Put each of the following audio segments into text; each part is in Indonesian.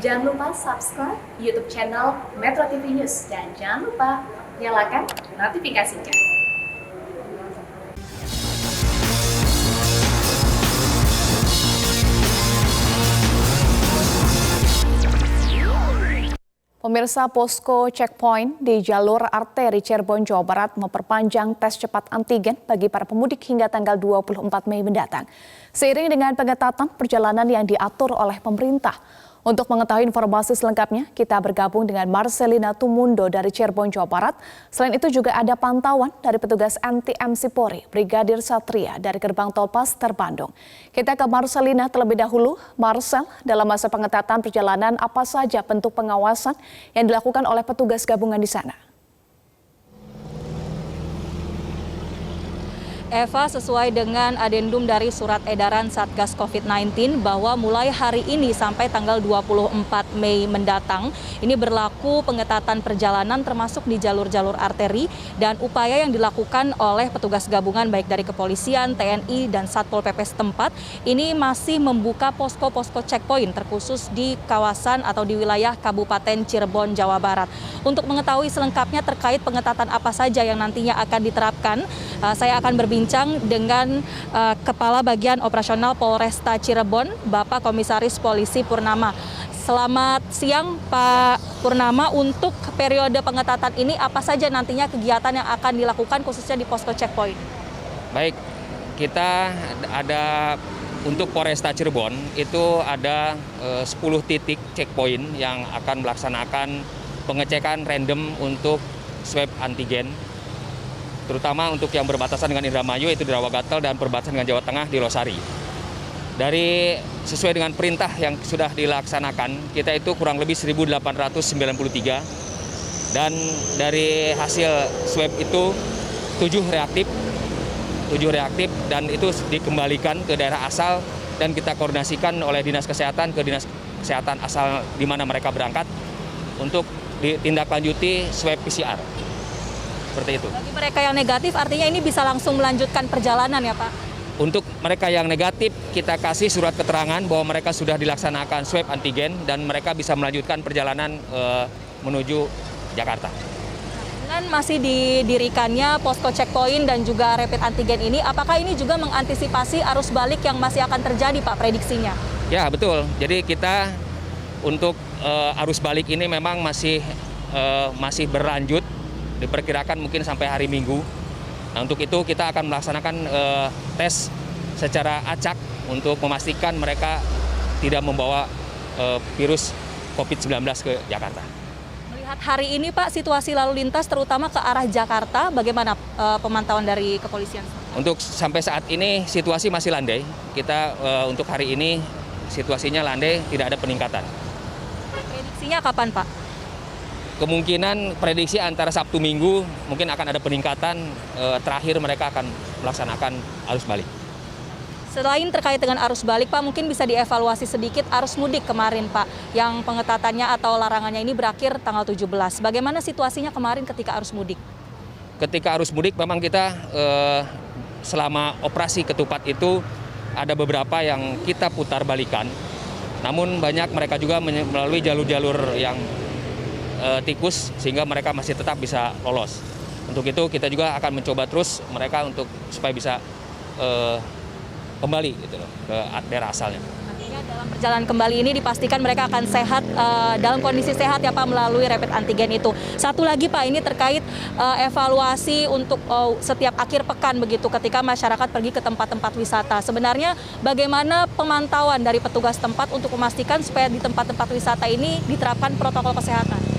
Jangan lupa subscribe YouTube channel Metro TV News dan jangan lupa nyalakan notifikasinya. Pemirsa, posko checkpoint di jalur arteri Cirebon, Jawa Barat memperpanjang tes cepat antigen bagi para pemudik hingga tanggal 24 Mei mendatang. Seiring dengan pengetatan perjalanan yang diatur oleh pemerintah. Untuk mengetahui informasi selengkapnya, kita bergabung dengan Marcelina Tumundo dari Cirebon, Jawa Barat. Selain itu juga ada pantauan dari petugas NTMC Polri, Brigadir Satria dari Gerbang Tol Paster Bandung. Kita ke Marcelina terlebih dahulu. Marcel, dalam masa pengetatan perjalanan, apa saja bentuk pengawasan yang dilakukan oleh petugas gabungan di sana? Eva, sesuai dengan adendum dari surat edaran Satgas COVID-19 bahwa mulai hari ini sampai tanggal 24 Mei mendatang, ini berlaku pengetatan perjalanan termasuk di jalur-jalur arteri dan upaya yang dilakukan oleh petugas gabungan baik dari kepolisian, TNI, dan Satpol PP setempat, ini masih membuka posko-posko checkpoint terkhusus di kawasan atau di wilayah Kabupaten Cirebon, Jawa Barat. Untuk mengetahui selengkapnya terkait pengetatan apa saja yang nantinya akan diterapkan, saya akan berbincang dengan Kepala Bagian Operasional Polresta Cirebon, Bapak Komisaris Polisi Purnama. Selamat siang Pak Purnama, untuk periode pengetatan ini apa saja nantinya kegiatan yang akan dilakukan khususnya di posko checkpoint? Baik, kita ada untuk Polresta Cirebon itu ada 10 titik checkpoint yang akan melaksanakan pengecekan random untuk swab antigen, terutama untuk yang berbatasan dengan Indramayu itu di Rawagatel dan perbatasan dengan Jawa Tengah di Losari. Sesuai dengan perintah yang sudah dilaksanakan, kita itu kurang lebih 1.893 dan dari hasil swab itu 7 reaktif dan itu dikembalikan ke daerah asal dan kita koordinasikan oleh Dinas Kesehatan ke Dinas Kesehatan asal di mana mereka berangkat untuk ditindaklanjuti swab PCR. Seperti itu. Bagi mereka yang negatif artinya ini bisa langsung melanjutkan perjalanan ya Pak? Untuk mereka yang negatif kita kasih surat keterangan bahwa mereka sudah dilaksanakan swab antigen dan mereka bisa melanjutkan perjalanan menuju Jakarta. Dengan masih didirikannya posko checkpoint dan juga rapid antigen ini, apakah ini juga mengantisipasi arus balik yang masih akan terjadi Pak prediksinya? Ya betul, jadi kita untuk arus balik ini memang masih berlanjut. Diperkirakan mungkin sampai hari Minggu. Nah, untuk itu kita akan melaksanakan tes secara acak untuk memastikan mereka tidak membawa virus COVID-19 ke Jakarta. Melihat hari ini Pak, situasi lalu lintas terutama ke arah Jakarta, bagaimana pemantauan dari kepolisian? Untuk sampai saat ini situasi masih landai. Kita untuk hari ini situasinya landai, tidak ada peningkatan. Prediksinya kapan Pak? Kemungkinan prediksi antara Sabtu Minggu mungkin akan ada peningkatan, terakhir mereka akan melaksanakan arus balik. Selain terkait dengan arus balik Pak, mungkin bisa dievaluasi sedikit arus mudik kemarin Pak, yang pengetatannya atau larangannya ini berakhir tanggal 17. Bagaimana situasinya kemarin ketika arus mudik? Ketika arus mudik memang kita selama operasi ketupat itu ada beberapa yang kita putar balikan. Namun banyak mereka juga melalui jalur-jalur yang tikus sehingga mereka masih tetap bisa lolos. Untuk itu kita juga akan mencoba terus mereka untuk supaya bisa kembali gitu loh, ke daerah asalnya. Artinya dalam perjalanan kembali ini dipastikan mereka akan sehat, dalam kondisi sehat ya Pak melalui rapid antigen itu. Satu lagi Pak, ini terkait evaluasi untuk setiap akhir pekan begitu ketika masyarakat pergi ke tempat-tempat wisata. Sebenarnya bagaimana pemantauan dari petugas tempat untuk memastikan supaya di tempat-tempat wisata ini diterapkan protokol kesehatan?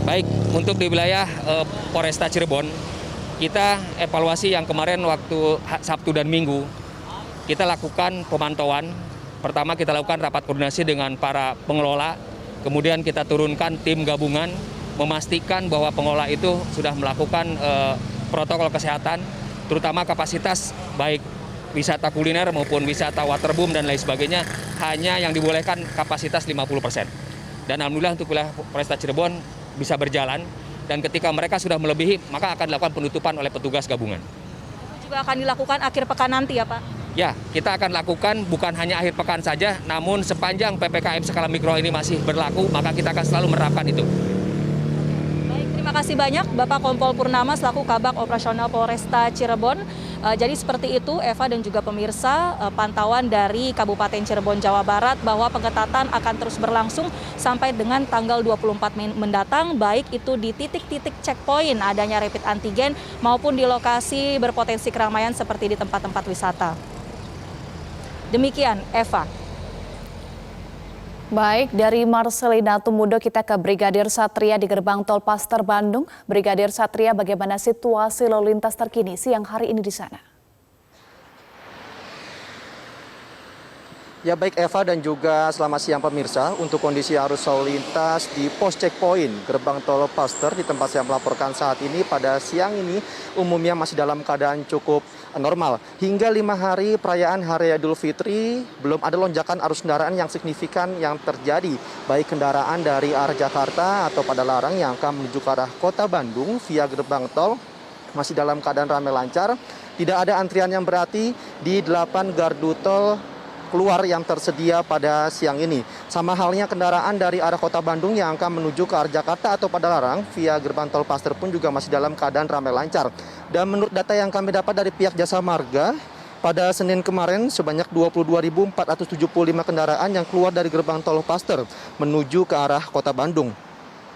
Baik, untuk di wilayah Polresta Cirebon, kita evaluasi yang kemarin waktu Sabtu dan Minggu, kita lakukan pemantauan. Pertama kita lakukan rapat koordinasi dengan para pengelola, kemudian kita turunkan tim gabungan, memastikan bahwa pengelola itu sudah melakukan protokol kesehatan, terutama kapasitas baik wisata kuliner maupun wisata waterboom dan lain sebagainya, hanya yang dibolehkan kapasitas 50%. Dan alhamdulillah untuk wilayah Polresta Cirebon bisa berjalan dan ketika mereka sudah melebihi maka akan dilakukan penutupan oleh petugas gabungan. Itu juga akan dilakukan akhir pekan nanti ya Pak? Ya, kita akan lakukan bukan hanya akhir pekan saja, namun sepanjang PPKM skala mikro ini masih berlaku, maka kita akan selalu menerapkan itu. Baik, terima kasih banyak Bapak Kompol Purnama selaku Kabak Operasional Polresta Cirebon. Jadi seperti itu Eva dan juga pemirsa, pantauan dari Kabupaten Cirebon, Jawa Barat bahwa pengetatan akan terus berlangsung sampai dengan tanggal 24 Mei mendatang, baik itu di titik-titik checkpoint adanya rapid antigen maupun di lokasi berpotensi keramaian seperti di tempat-tempat wisata. Demikian, Eva. Baik, dari Marcelina Tumudo kita ke Brigadir Satria di Gerbang Tol Paster Bandung. Brigadir Satria, bagaimana situasi lalu lintas terkini siang hari ini di sana? Ya baik Eva dan juga selamat siang pemirsa. Untuk kondisi arus lalu lintas di pos checkpoint Gerbang Tol Paster di tempat saya melaporkan saat ini pada siang ini umumnya masih dalam keadaan cukup normal. Hingga 5 hari perayaan Hari Idul Fitri belum ada lonjakan arus kendaraan yang signifikan yang terjadi. Baik kendaraan dari arah Jakarta atau pada Larang yang akan menuju ke arah Kota Bandung via gerbang tol masih dalam keadaan ramai lancar. Tidak ada antrian yang berarti di 8 gardu tol keluar yang tersedia pada siang ini. Sama halnya kendaraan dari arah Kota Bandung yang akan menuju ke arah Jakarta atau pada Larang via gerbang tol Paster pun juga masih dalam keadaan ramai lancar. Dan menurut data yang kami dapat dari pihak Jasa Marga, pada Senin kemarin sebanyak 22.475 kendaraan yang keluar dari gerbang tol Paster menuju ke arah Kota Bandung.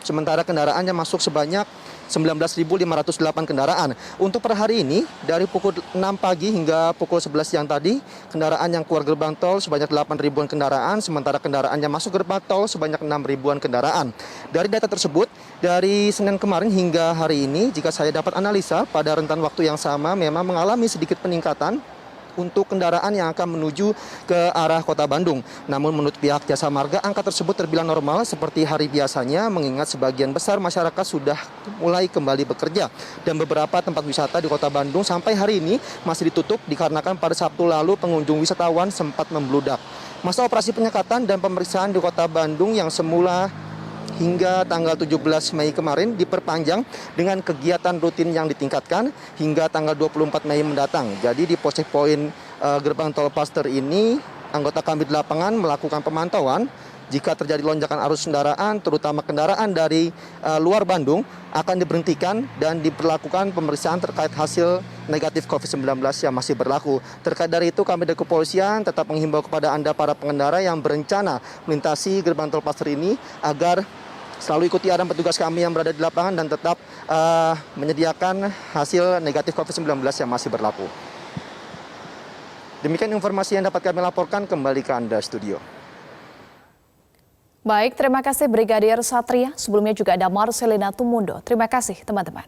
Sementara kendaraan yang masuk sebanyak 19.508 kendaraan. Untuk per hari ini, dari pukul 6 pagi hingga pukul 11 siang tadi, kendaraan yang keluar gerbang tol sebanyak 8 ribuan kendaraan, sementara kendaraan yang masuk gerbang tol sebanyak 6 ribuan kendaraan. Dari data tersebut, dari Senin kemarin hingga hari ini, jika saya dapat analisa, pada rentan waktu yang sama memang mengalami sedikit peningkatan untuk kendaraan yang akan menuju ke arah Kota Bandung. Namun menurut pihak Jasa Marga, angka tersebut terbilang normal seperti hari biasanya, mengingat sebagian besar masyarakat sudah mulai kembali bekerja. Dan beberapa tempat wisata di Kota Bandung sampai hari ini masih ditutup dikarenakan pada Sabtu lalu pengunjung wisatawan sempat membludak. Masa operasi penyekatan dan pemeriksaan di Kota Bandung yang semula hingga tanggal 17 Mei kemarin diperpanjang dengan kegiatan rutin yang ditingkatkan hingga tanggal 24 Mei mendatang. Jadi di pos checkpoint gerbang tol Paster ini, anggota kami di lapangan melakukan pemantauan jika terjadi lonjakan arus kendaraan, terutama kendaraan dari luar Bandung, akan diberhentikan dan diberlakukan pemeriksaan terkait hasil negatif COVID-19 yang masih berlaku. Terkait dari itu, kami dari kepolisian tetap menghimbau kepada Anda para pengendara yang berencana melintasi gerbang tol Paster ini agar selalu ikuti arahan petugas kami yang berada di lapangan dan tetap menyediakan hasil negatif COVID-19 yang masih berlaku. Demikian informasi yang dapat kami laporkan, kembali ke Anda studio. Baik, terima kasih Brigadir Satria. Sebelumnya juga ada Marcelina Tumundo. Terima kasih teman-teman.